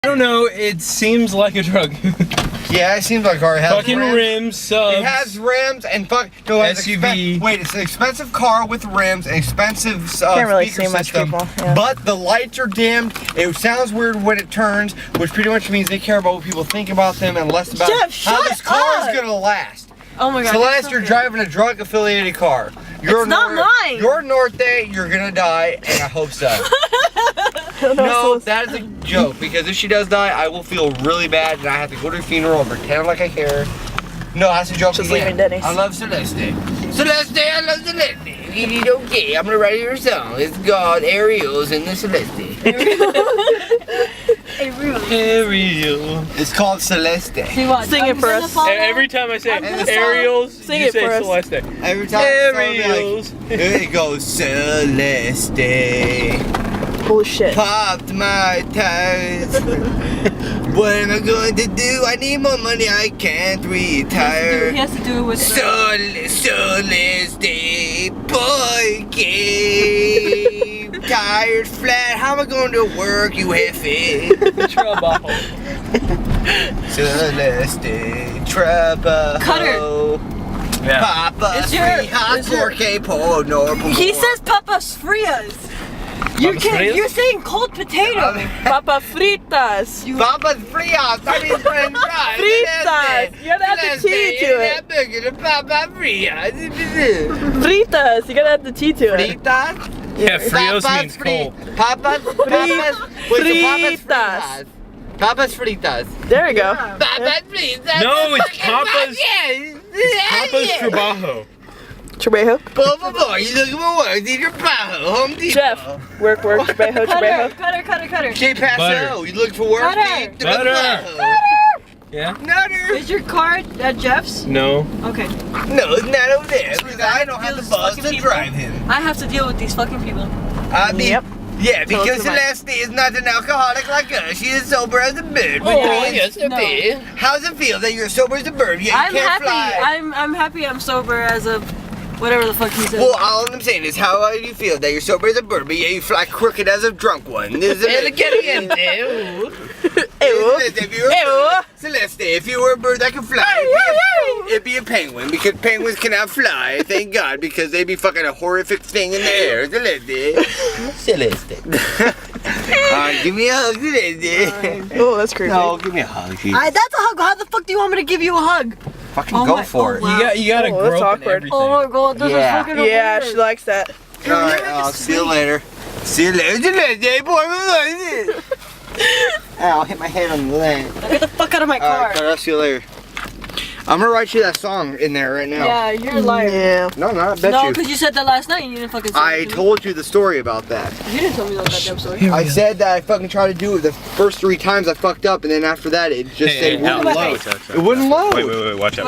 I don't know, it seems like a drug. Yeah, it seems like car has fucking rims, subs. It has rims and SUV. Wait, it's an expensive car with rims, an expensive Can't really speaker see much system, people, yeah. but the lights are dimmed. It sounds weird when it turns, which pretty much means they care about what people think about them and less about Jeff, how shut this car up. is gonna last. Oh my god. Celeste, you're driving a drug-affiliated car. You're It's not mine. You're Norte, you're gonna die, and I hope so. No, that is a joke, because if she does die, I will feel really bad, and I have to go to the funeral and pretend like I care. No, that's a joke Just again. leave me, Dennis. I love Celeste. Celeste, I love Celeste. You okay? I'm gonna write her a song. It's called Ariel's in the Celeste. Ariel. It's called Celeste. Sing it for us. Every time I say Ariel's, Sing you it say for us. Celeste. Every time Ariel's. it goes Celeste. Holy shit. Popped my tires. What am I going to do? I need more money. I can't retire. He has to do it with Celeste, boy, tires flat. How am I going to work, you hefe? Trouble. Celeste, trouble. Cutter. Yeah. Papa, It's your- free hot it's your- pork, po, no, He says papas frias. You Papas can't. fritas? You're saying cold potato. Papa fritas. Papa's fritas, that means french fries. Fritas. You gotta add the tea to it. Papa fritas. Fritas. You gotta add the tea to it. Fritas? Yeah, Frios means cold. Papa's fritas. Papa's fritas. There we go. Papa's fritas. No, it's Papa's. It's Papa's Trabajo. Trebejo. Por favor, you looking for work? Need your Bajo, Home Depot. Jeff. Work. Trebejo. Cutter. J. Paso, you looking for work? Butter. Need the Butter. Bajo. Yeah? Nutter. Is your car at Jeff's? No. Okay. No, it's not over there because I don't have the bus to drive him. I have to deal with these fucking people. Yep. Yeah, Tell us because about it. Celeste is not an alcoholic like us. She is sober as a bird. Oh, yes, it no. is. How's it feel that you're sober as a bird? Yeah, you I'm can't happy. fly. I'm happy. I'm sober as a whatever the fuck he said. Well, all I'm saying is, how do you feel that you're sober as a bird, but yeah, you fly crooked as a drunk one? Celeste, if you were a bird that could fly, it'd be a penguin, because penguins cannot fly, thank God, because they'd be fucking a horrific thing in the air. Celeste. Alright, give me a hug, Celeste. Oh, that's creepy. No, give me a hug. Jeez. That's a hug. How the fuck do you want me to give you a hug? Fucking Oh go my- for it. oh, wow. You gotta Oh, that's grope and awkward. everything. Oh my god, this Yeah. is fucking Yeah, weird. she likes that. Alright, I'll see you later. See you later, Celeste, boy. I'll hit my head on the land. Get the fuck out of my car. Alright, I'll see you later. I'm gonna write you that song in there right now. Yeah, you're a liar. Yeah. No, I bet No, you. because you said that last night and you didn't fucking say I it to me. told you the story about that. You didn't tell me that goddamn story. I said that I fucking tried to do it the first 3 times I fucked up, and then after that it just said Hey, wouldn't no, load. watch out. It wouldn't load. Wait, watch out.